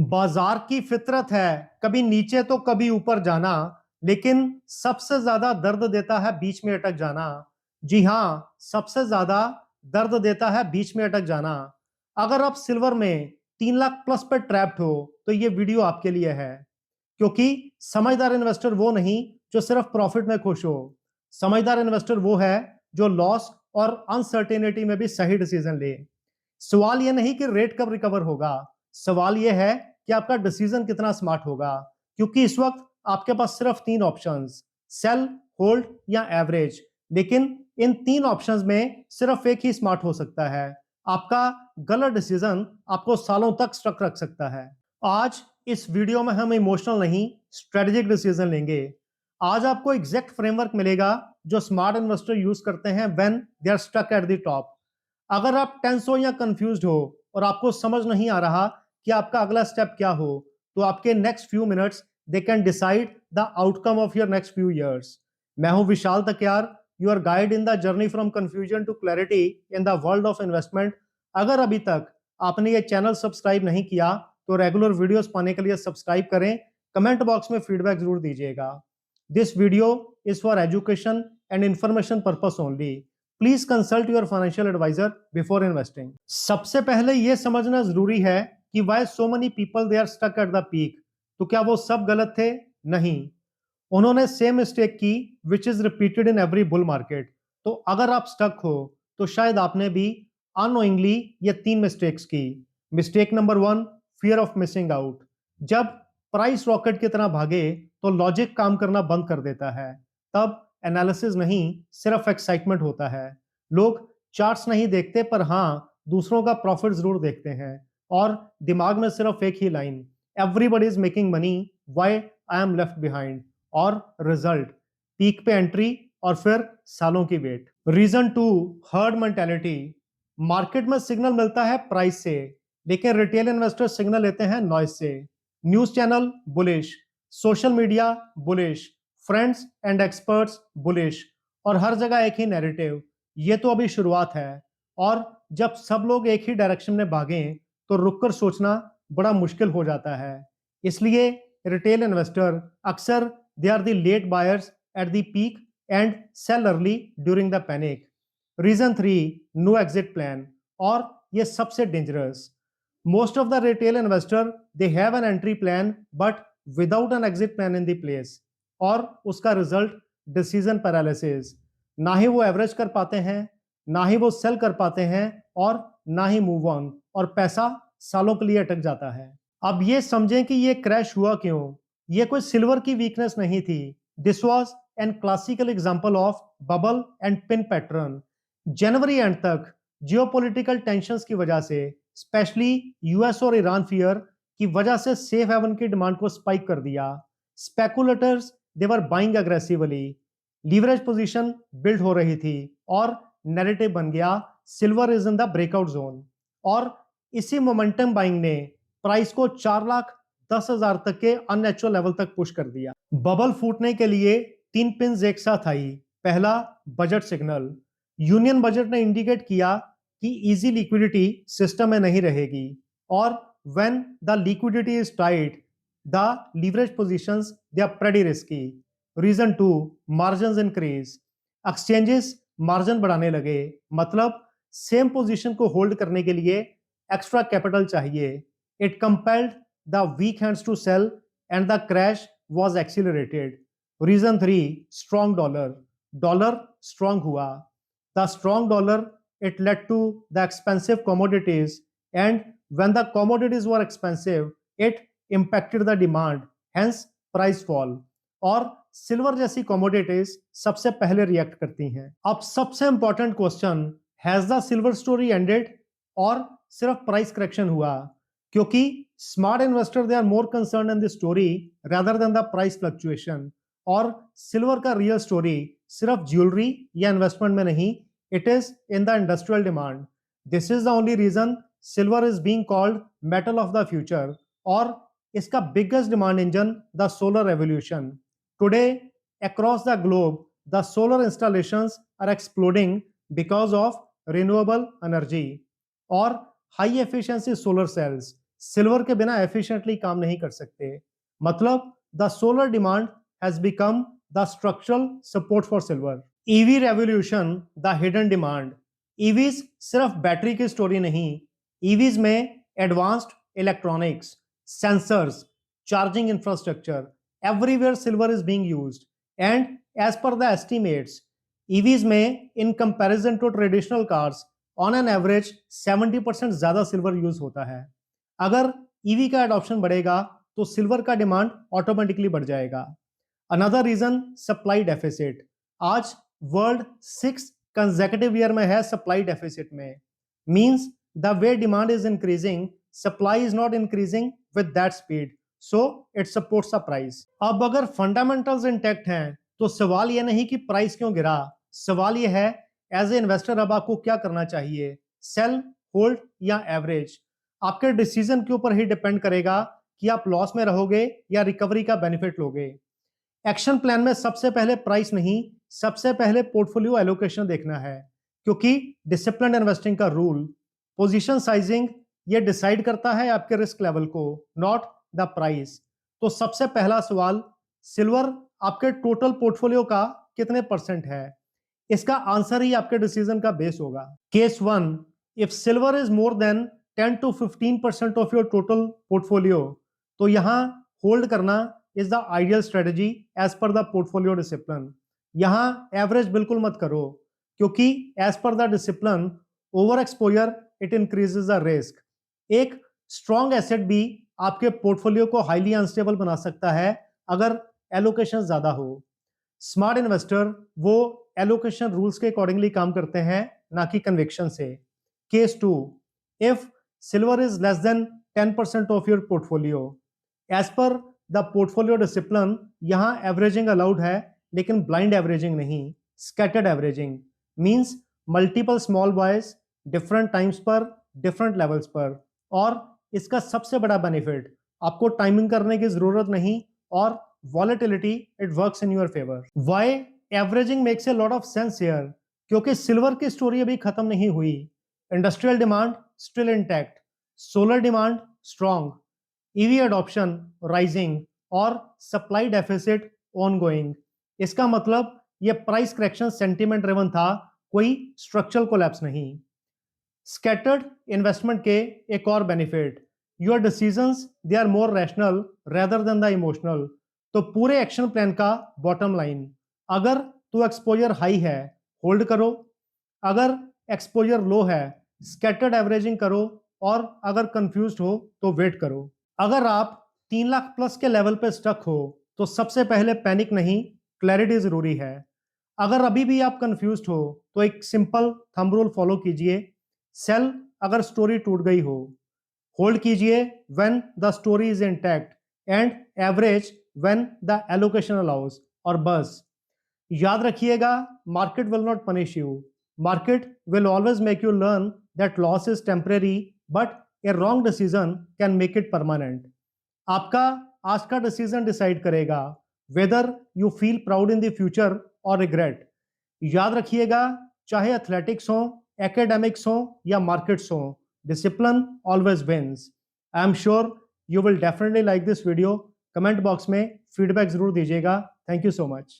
बाजार की फितरत है, कभी नीचे तो कभी ऊपर जाना, लेकिन सबसे ज्यादा दर्द देता है बीच में अटक जाना। जी हाँ, सबसे ज्यादा दर्द देता है बीच में अटक जाना। अगर आप सिल्वर में 3 लाख प्लस पर ट्रैप्ड हो, तो ये वीडियो आपके लिए है। क्योंकि समझदार इन्वेस्टर वो नहीं जो सिर्फ प्रॉफिट में खुश हो। समझदार इन्वेस्टर वो है जो लॉस और अनसर्टेनिटी में भी सही डिसीजन ले। सवाल ये नहीं कि रेट कब रिकवर होगा, सवाल ये है कि आपका डिसीजन कितना स्मार्ट होगा। क्योंकि इस वक्त आपके पास सिर्फ 3 ऑप्शंस, सेल, होल्ड या एवरेज। लेकिन इन 3 ऑप्शंस में सिर्फ एक ही स्मार्ट हो सकता है। आपका गलत डिसीजन आपको सालों तक स्टक रख सकता है। आज इस वीडियो में हम इमोशनल नहीं, स्ट्रेटेजिक डिसीजन लेंगे। आज आपको एग्जैक्ट फ्रेमवर्क मिलेगा जो स्मार्ट इन्वेस्टर यूज करते हैं when they are stuck at the top. अगर आप टेंस हो या कंफ्यूज्ड हो और आपको समझ नहीं आ रहा कि आपका अगला स्टेप क्या हो, तो आपके next few minutes they can decide the outcome of your next few years. मैं हूं Vishal Takiyar, your guide in the journey from confusion to clarity in the world of investment. अगर अभी तक आपने ये चैनल सब्सक्राइब नहीं किया, तो रेगुलर वीडियोस पाने के लिए सब्सक्राइब करें। कमेंट बॉक्स में फीडबैक जरूर दीजिएगा। This video is for education and information purpose only. Please consult your financial advisor before investing. सबसे पहले यह समझना जरूरी है कि why so many people they are stuck at the peak. तो क्या वो सब गलत थे? नहीं, उन्होंने सेम मिस्टेक की which is repeated in every bull market. तो अगर आप स्टक हो, तो शायद आपने भी अनोइंगली ये 3 मिस्टेक्स की। Mistake number 1, fear of missing out. जब प्राइस रॉकेट की तरह भागे, तो लॉजिक काम करना बंद कर देता है। तब एनालिसिस नहीं, सिर्फ एक्साइटमेंट होता है। लोग चार्ट्स नहीं देखते, पर हाँ, दूसरों का प्रॉफिट जरूर देखते हैं। और दिमाग में सिर्फ एक ही line, everybody is making money, why I am left behind. और रिजल्ट, पीक पे एंट्री और फिर सालों की wait. Reason 2, herd mentality. Market में सिग्नल मिलता है प्राइस से, लेकिन रिटेल इन्वेस्टर सिग्नल लेते हैं नॉइज से। News channel bullish, social media bullish, friends and experts bullish, और हर जगह एक ही नैरेटिव, ये तो अभी शुरुआत है। और जब सब लोग एक ही डायरेक्शन में भागें, तो रुककर सोचना बड़ा मुश्किल हो जाता है। इसलिए रिटेल इन्वेस्टर अक्सर they are the late buyers at the peak and sell early during the panic. Reason 3, no exit plan, और ये सबसे dangerous. Most of the retail investor they have an entry plan but without an exit plan in the place, और उसका result decision paralysis. ना ही वो average कर पाते हैं, ना ही वो सेल कर पाते हैं, और ना ही मूव ऑन, और पैसा सालों के लिए अटक जाता है। अब ये समझें कि ये क्रैश हुआ क्यों। ये कोई सिल्वर की वीकनेस नहीं थी। This was an classical example of bubble and pin pattern. January and तक जियोपॉलिटिकल टेंशंस की वजह से, स्पेशली यूएस और ईरान फियर की वजह से, सेफ हेवन की डिमांड को स्पाइक कर दिया। स्पेकुलेटर्स दे वर buying aggressively, leverage position build हो रही थी, और नैरेटिव बन गया silver is in the breakout zone. और इसी मोमेंटम बाइंग ने प्राइस को 4,10,000 तक के अननेचुरल लेवल तक पुश कर दिया। बबल फूटने के लिए 3 पिन्स एक साथ आई। पहला, बजट सिग्नल। यूनियन बजट ने इंडिकेट किया कि इजी लिक्विडिटी सिस्टम में नहीं रहेगी, और when the liquidity is tight, the leverage positions they are pretty risky. Reason 2, margin increase. Exchanges margin बढ़ाने लगे, मतलब सेम पोजीशन को होल्ड करने के लिए एक्स्ट्रा कैपिटल चाहिए। It compelled the weak hands to sell and the crash was accelerated. Reason 3, strong dollar. Dollar strong हुआ. The strong dollar, it led to the expensive commodities, and when the commodities were expensive, it impacted the demand, hence price fall. और silver जैसी commodities सबसे पहले react करती हैं। अब सबसे important question, has the silver story ended, और सिर्फ प्राइस करेक्शन हुआ? क्योंकि smart investor they are more concern in the story rather than the price fluctuation. और सिल्वर का रियल स्टोरी सिर्फ ज्वेलरी या इन्वेस्टमेंट में नहीं, it is in the industrial demand. This is the only reason silver is being called metal of the future. और इसका biggest demand engine the solar revolution. Today across the globe the solar installations are exploding because of renewable energy और high efficiency solar cells. Silver के बिना efficiently काम नहीं कर सकते। मतलब the solar demand has become the structural support for silver. EV revolution, the hidden demand. EVs सिर्फ battery की स्टोरी नहीं, ईवीज में advanced electronics, sensors, charging infrastructure, everywhere silver is being used and as per the estimates EVs में in comparison to traditional cars on an average 70% ज्यादा silver use होता है। अगर EV का एडॉप्शन बढ़ेगा तो सिल्वर का डिमांड ऑटोमेटिकली बढ़ जाएगा। Another reason, supply deficit. आज वर्ल्ड 6 कंसेक्यूटिव ईयर में है सप्लाई डेफिसिट में। Means the way demand is increasing, supply is not increasing with that speed, so it supports the price. अब अगर फंडामेंटल्स इंटैक्ट हैं तो सवाल यह नहीं कि प्राइस क्यों गिरा, सवाल यह है एज ए इन्वेस्टर अब आपको क्या करना चाहिए, सेल, होल्ड या एवरेज। आपके डिसीजन के ऊपर ही डिपेंड करेगा कि आप लॉस में रहोगे या रिकवरी का बेनिफिट लोगे। एक्शन प्लान में सबसे पहले प्राइस नहीं, सबसे पहले पोर्टफोलियो एलोकेशन देखना है, क्योंकि डिसिप्लिन इन्वेस्टिंग का रूल, पोजीशन साइजिंग, ये डिसाइड करता है आपके रिस्क लेवल को, नॉट द प्राइस। तो सबसे पहला सवाल, सिल्वर आपके टोटल पोर्टफोलियो का कितने परसेंट है? इसका आंसर ही आपके डिसीजन का बेस होगा। Case 1, if silver is more than 10 to 15% of your total portfolio, तो यहां होल्ड करना is the ideal strategy as per the portfolio discipline. यहां एवरेज बिल्कुल मत करो, क्योंकि as per the discipline over exposure it increases the risk. एक strong asset भी आपके पोर्टफोलियो को हाईली अनस्टेबल बना सकता है अगर एलोकेशन ज्यादा हो। स्मार्ट इन्वेस्टर वो एलोकेशन रूल्स के अकॉर्डिंगली काम करते हैं, ना कि कन्विक्शन से। Case 2, if silver is less than 10% of your portfolio, as per the portfolio discipline यहां एवरेजिंग अलाउड है, लेकिन ब्लाइंड एवरेजिंग नहीं, scattered averaging. Means multiple small buyers different times पर, डिफरेंट लेवल्स पर। और इसका सबसे बड़ा बेनिफिट, आपको टाइमिंग करने की जरूरत नहीं और volatility it works in your favor. Why averaging makes a lot of sense here? क्योंकि सिल्वर की स्टोरी अभी खत्म नहीं हुई। Industrial demand still intact, solar demand strong, EV adoption rising और सप्लाई डेफिसिट ऑनगोइंग। इसका मतलब ये प्राइस करेक्शन सेंटीमेंट ड्रिवन था, कोई स्ट्रक्चरल कोलैप्स नहीं। स्कैटर्ड इन्वेस्टमेंट के एक और benefit, your decisions they are more rational rather than the emotional. तो पूरे एक्शन प्लान का बॉटम लाइन, अगर तो एक्सपोजर हाई है होल्ड करो, अगर एक्सपोजर लो है स्कैटर्ड एवरेजिंग करो, और अगर कंफ्यूज्ड हो तो वेट करो। अगर आप 3 लाख प्लस के लेवल पे स्टक हो तो सबसे पहले पैनिक नहीं, क्लैरिटी जरूरी है। अगर अभी भी आप कंफ्यूज्ड हो तो एक सिंपल थंब रूल फॉलो कीजिए, सेल अगर स्टोरी टूट गई हो, होल्ड कीजिए when the story is intact, and average when the allocation allows. और बस याद रखिएगा, market will not punish you, market will always make you learn that loss is temporary, but A wrong decision can make it permanent. आपका आज का decision decide करेगा whether you feel proud in the future और regret. याद रखिएगा, चाहे athletics हो, academics हो या मार्केट्स हो, discipline always wins. I am sure you will definitely like this video. Comment box में फीडबैक जरूर दीजिएगा। Thank you so much.